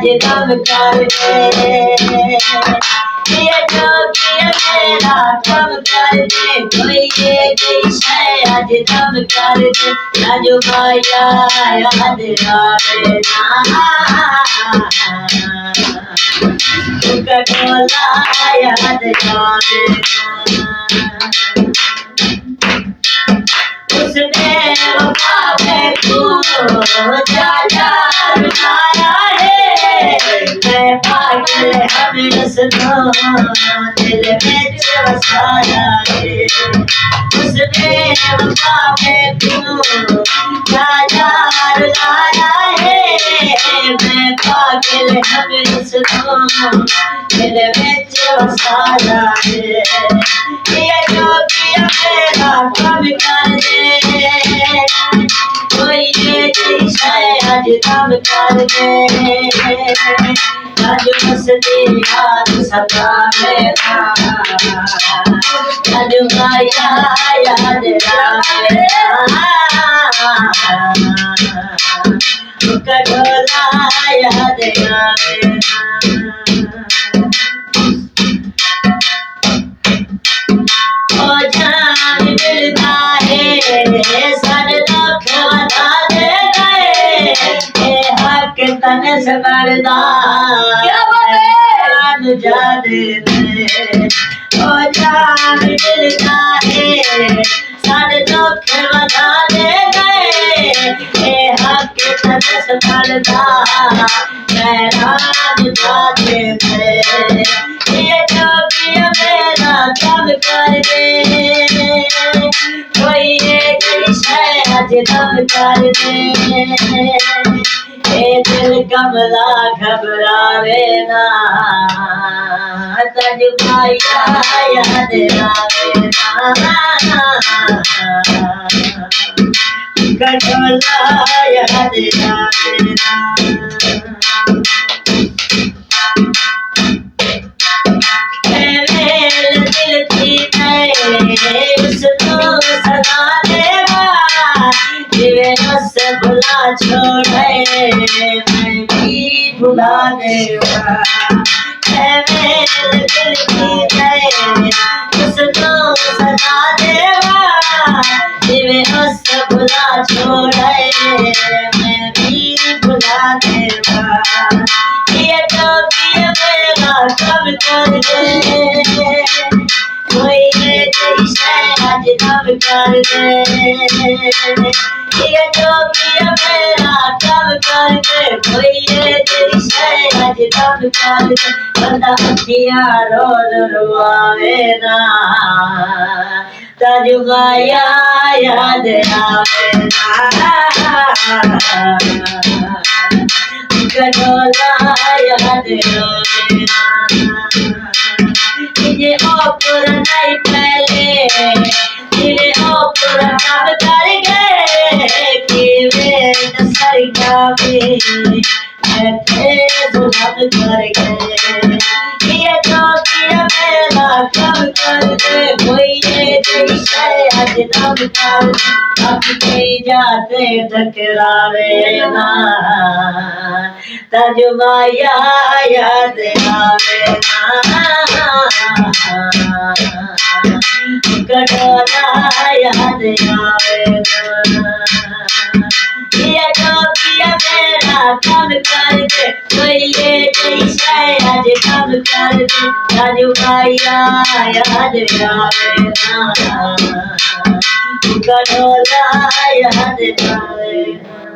आज दम कर दे। ये जोगी मेरा कम कर दे, कोई एक शय आज दम कर दे। राजू माया याद आवे ना, कटोला याद आवे ना। उसने वफा में को जाया रुलाया है, मैं पागल हमें सुनो दिल में बसाया है। उसने वफा में को जाया रुलाया है, मैं पागल हमें सुनो दिल में बसाया है। ये जो किया मेरा कम कर दे, कोई ये शय आज दम कर दे। आज मस्ती याद सतावे ना, आज माया याद आवे ना, कटोला याद आवे ना। ओ जान मिलता है सर दुख बता दे गए, ये हक तन से मरदा जाने दे। ओ जान मिलता है सर दुख बता दे गए, ये हक तन से मरदा हैरान जाने दे। ये जोगी मेरा कम कर दे, कोई एक शय आज दम कर दे। ये दिल कमला घबरावे ना, तज माया याद आवे ना, कटोला याद आवे ना। भुला छोड़े मैं भी भुला देगा, मेरे दिल की है उसको सजा देगा। जिवे उस भुला छोड़े मैं भी भुला देगा। ये जो किया मेरा कम कर दे, कोई एक शय आज दम कर दे। ये जो किया मेरा कम कर दे, कोई एक शय आज दम कर दे। बंदा अखियां रोज रुआवे ना, तज माया याद आवे ना, कटोला याद आवे ना। ये ओपुर नहीं पहले तेरे ओपुर कब कर गए, कि वे सरगा में ऐसे जुल्म कर गए। ये जो किया मेरा कब कर दे, कोई ये शय आज दम कर दे। अब कहीं जाते टकरावे ना, तज माया याद आवे ना, कटोला याद आवे ना। ये जो किया मेरा कम कर दे, कोई ये शय आज कम कर दे। राजू माया याद आवे ना, कटोला याद आवे ना।